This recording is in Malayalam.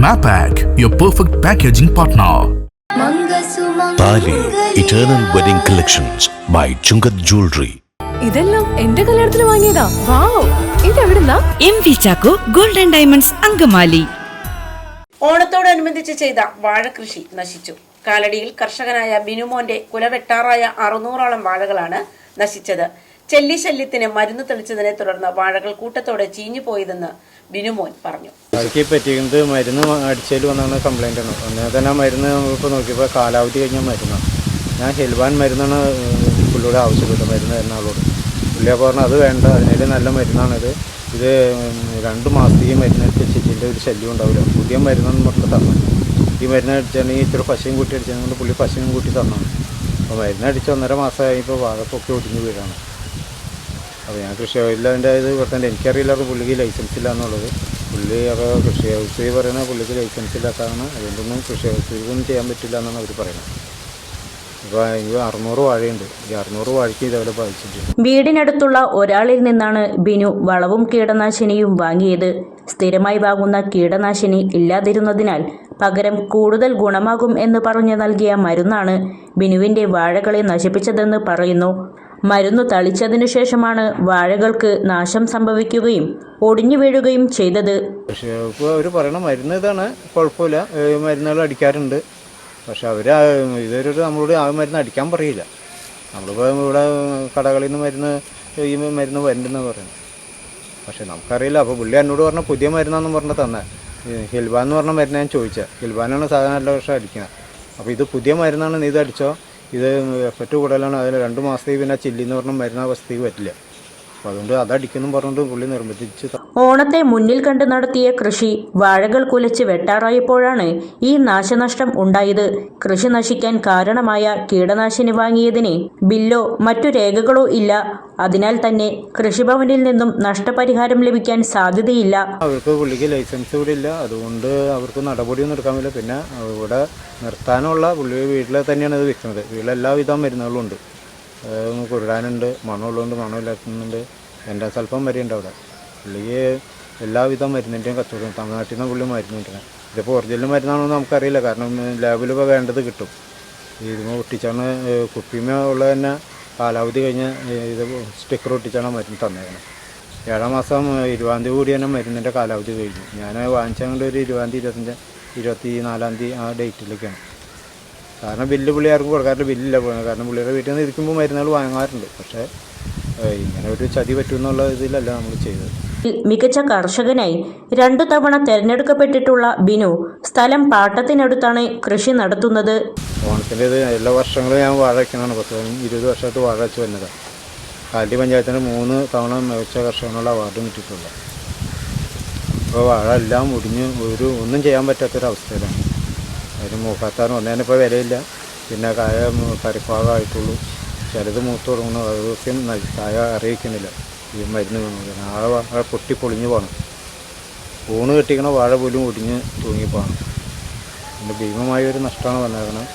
Mapak, your perfect packaging partner. Tali Eternal Wedding Collections by Chungat Jewelry. ഇതെല്ലാം എന്റെ കല്യാണത്തിന് വാങ്ങിയതാ. വാവ്, ഇതെവിടുന്നാ? MV Chacko golden diamonds Angamaly. ഓണത്തോടനുബന്ധിച്ച് ചെയ്ത വാഴകൃഷി നശിച്ചു. കാലടിയിൽ കർഷകനായ ബിനുമോന്റെ കുലവെട്ടാറായ 600ഓളം വാഴകളാണ് നശിച്ചത്. ചെല്ലി ശല്യത്തിന് മരുന്ന് തെളിച്ചതിനെ തുടർന്ന് വാഴകൾ കൂട്ടത്തോടെ ചീഞ്ഞുപോയതെന്ന് ബിനുമോൻ പറഞ്ഞു. പറ്റിയത് മരുന്ന് അടിച്ചതിൽ വന്നാണ് കംപ്ലൈൻ്റ് ആണ്. എന്നാൽ തന്നെ മരുന്ന് നമ്മളിപ്പോൾ നോക്കിയപ്പോൾ കാലാവധി കഴിഞ്ഞ മരുന്നാണ്. ഞാൻ ഹെൽവാൻ മരുന്നാണ് പുള്ളിയോട് ആവശ്യപ്പെട്ടത്, മരുന്ന് എറണാകുളോട്. പുള്ളിയെ പറഞ്ഞു അത് വേണ്ട, അതിനേലും നല്ല മരുന്നാണിത്, ഇത് 2 മാസത്തേക്ക് മരുന്നടിച്ച് ചെല്ലിൻ്റെ ഒരു ശല്യം ഉണ്ടാവില്ല, പുതിയ മരുന്നെന്ന് പറഞ്ഞിട്ട് തന്നു. ഈ മരുന്ന് അടിച്ചാണെങ്കിൽ ഇത്ര പശയും കൂട്ടി അടിച്ചതുകൊണ്ട് പുള്ളി പശയും കൂട്ടി തന്നാണ്. അപ്പോൾ മരുന്നടിച്ച് 1.5 മാസമായി ഇപ്പോൾ വാഴപ്പൊക്കെ ഒടിഞ്ഞ് വീഴാണ്. അപ്പോൾ ഞാൻ കൃഷി ഭവനിൻ്റെ ഇത് പറഞ്ഞിട്ട് എനിക്കറിയില്ലായിരുന്നു പുള്ളിക്ക് ലൈസൻസ് ഇല്ല എന്നുള്ളത്. പുള്ളി അപ്പോൾ കൃഷി ഹൗസ് പറയുന്നത് പുള്ളിക്ക് ലൈസൻസ് ഇല്ലാത്തതാണ്, അതുകൊണ്ടൊന്നും കൃഷി ഹൗസിലൊന്നും ചെയ്യാൻ പറ്റില്ല എന്നാണ് അവർ പറയുന്നത്. ഇപ്പോൾ 600 വാഴയുണ്ട്, ഈ 600 വാഴയ്ക്ക് ഇതേപോലെ ബാധിച്ചിട്ടുണ്ട്. വീടിനടുത്തുള്ള ഒരാളിൽ നിന്നാണ് ബിനു വളവും കീടനാശിനിയും വാങ്ങിയത്. സ്ഥിരമായി വാങ്ങുന്ന കീടനാശിനി ഇല്ലാതിരുന്നതിനാൽ പകരം കൂടുതൽ ഗുണമാകും എന്ന് പറഞ്ഞു നൽകിയ മരുന്നാണ് ബിനുവിൻ്റെ വാഴകളെ നശിപ്പിച്ചതെന്ന് പറയുന്നു. മരുന്ന് തളിച്ചതിനു ശേഷമാണ് വാഴകൾക്ക് നാശം സംഭവിക്കുകയും ഒടിഞ്ഞു വീഴുകയും ചെയ്തത്. കൃഷി വകുപ്പ് അവർ പറയണ മരുന്ന് ഇതാണ്, കുഴപ്പമില്ല, മരുന്നുകൾ അടിക്കാറുണ്ട്. പക്ഷെ അവർ ഇതൊരു നമ്മളോട് ആ മരുന്ന് അടിക്കാൻ പറയില്ല. നമ്മളിപ്പോൾ ഇവിടെ കടകളിൽ നിന്ന് ഈ മരുന്ന് വരണ്ടെന്ന് പറയുന്നത്. പക്ഷെ നമുക്കറിയില്ല. അപ്പോൾ പുള്ളി എന്നോട് പറഞ്ഞ പുതിയ മരുന്നാന്ന് പറഞ്ഞ് തന്നെ ഹിൽബാൻ എന്ന് പറഞ്ഞ മരുന്ന് ഞാൻ ചോദിച്ചത്. ഹിൽബാനാണ് സാധാരണ എല്ലാ വർഷം അടിക്കുന്നത്. അപ്പോൾ ഇത് പുതിയ മരുന്നാണ്, നീ ഇത് അടിച്ചോ, ഇത് എഫക്റ്റ് കൂടുതലാണ്, അതിൽ 2 മാസത്തേക്ക് പിന്നെ ചില്ലിന്ന് പറഞ്ഞ മരുന്ന് അവസ്ഥയ്ക്ക് പറ്റില്ല, അപ്പോൾ അതുകൊണ്ട് അതടിക്കുന്നു പറഞ്ഞുകൊണ്ട് പുള്ളി നിർബന്ധിച്ച്. ഓണത്തെ മുന്നിൽ കണ്ട് നടത്തിയ കൃഷി വാഴകൾ കുലച്ച് വെട്ടാറായപ്പോഴാണ് ഈ നാശനഷ്ടം ഉണ്ടായത്. കൃഷി നശിക്കാൻ കാരണമായ കീടനാശിനി വാങ്ങിയതിന് ബില്ലോ മറ്റു രേഖകളോ ഇല്ല. അതിനാൽ തന്നെ കൃഷിഭവനിൽ നിന്നും നഷ്ടപരിഹാരം ലഭിക്കാൻ സാധ്യതയില്ല. അവർക്ക് പുള്ളിക്ക് ലൈസൻസ് ഇവിടെ ഇല്ല, അതുകൊണ്ട് അവർക്ക് നടപടിയൊന്നും എടുക്കാൻ പറ്റില്ല. പിന്നെ ഇവിടെ നിർത്താനുള്ള പുള്ളി വീട്ടിൽ തന്നെയാണ് ഇത് വിൽക്കുന്നത്. വീട്ടിലെല്ലാവിധ മരുന്നുകളും ഉണ്ട്. കുരുടാനുണ്ട്, മണമുള്ളതുകൊണ്ട് മണമില്ലാത്തുന്നുണ്ട്, എൻ്റെ സ്വല്പം വരെയുണ്ട് അവിടെ. പുള്ളിക്ക് എല്ലാവിധ മരുന്നിൻ്റെയും കച്ചവടം തമിഴ്നാട്ടിൽ നിന്ന് പുള്ളി മരുന്ന് കിട്ടുന്നത്. ഇതിപ്പോൾ ഒറിജിനൽ മരുന്നാണെന്ന് നമുക്കറിയില്ല, കാരണം ലാബിൽ ഇപ്പോൾ വേണ്ടത് കിട്ടും. ഇതിന് ഒട്ടിച്ചാണ് കുപ്പിമ ഉള്ളത് തന്നെ കാലാവധി കഴിഞ്ഞ് ഇത് സ്റ്റിക്കർ ഒട്ടിച്ചാണ് മരുന്ന് തന്നേക്കണം. 7 മാസം 20-ാം തീയതി കൂടി തന്നെ മരുന്നിൻ്റെ കാലാവധി കഴിഞ്ഞു. ഞാൻ വാങ്ങിച്ചതുകൊണ്ട് ഒരു 20-ാം തീയതി 24-ാം തീയതി ആ ഡേറ്റിലേക്കാണ്. കാരണം ബില്ല് പുള്ളി ആർക്കും കൊടുക്കാറില്ല, ബില്ലില്ല. കാരണം പുള്ളിയുടെ വീട്ടിൽ നിന്ന് ഇരിക്കുമ്പോൾ മരുന്നുകൾ വാങ്ങാറുണ്ട്. പക്ഷേ ഇങ്ങനെ ഒരു ചതി പറ്റുമെന്നുള്ള ഇതിലല്ല നമ്മൾ ചെയ്തത്. മികച്ച കർഷകനായി 2 തവണ തെരഞ്ഞെടുക്കപ്പെട്ടിട്ടുള്ള ബിനു സ്ഥലം പാട്ടത്തിനടുത്താണ് കൃഷി നടത്തുന്നത്. ഓണത്തിൻ്റെ ഇത് എല്ലാ വർഷങ്ങളും ഞാൻ വാഴ വയ്ക്കുന്നതാണ്. 10-20 വർഷമായിട്ട് വാഴ വെച്ച് വരുന്നത്. കാലടി പഞ്ചായത്തിന് 3 തവണ മികച്ച കർഷകനുള്ള അവാർഡും കിട്ടിയിട്ടുള്ളത്. അപ്പോൾ വാഴ എല്ലാം ഒടിഞ്ഞ് ഒന്നും ചെയ്യാൻ പറ്റാത്തൊരവസ്ഥയിലാണ്. അതിന് മൂക്കാത്താറും ഒന്നേനെ ഇപ്പോൾ വിലയില്ല. പിന്നെ കായ കരിപ്പാകമായിട്ടുള്ളൂ, ചിലത് മൂത്ത് തുടങ്ങുന്നു, അതൊക്കെ കായ അറിയിക്കുന്നില്ല. ഈ മരുന്ന് ആ വാഴ പൊട്ടി പൊളിഞ്ഞു പോകണം, ഊണ് കെട്ടിക്കണ വാഴ പോലും ഒടിഞ്ഞ് തൂങ്ങിപ്പോകണം. പിന്നെ ഭീമമായൊരു നഷ്ടമാണ് വന്നേക്കണം.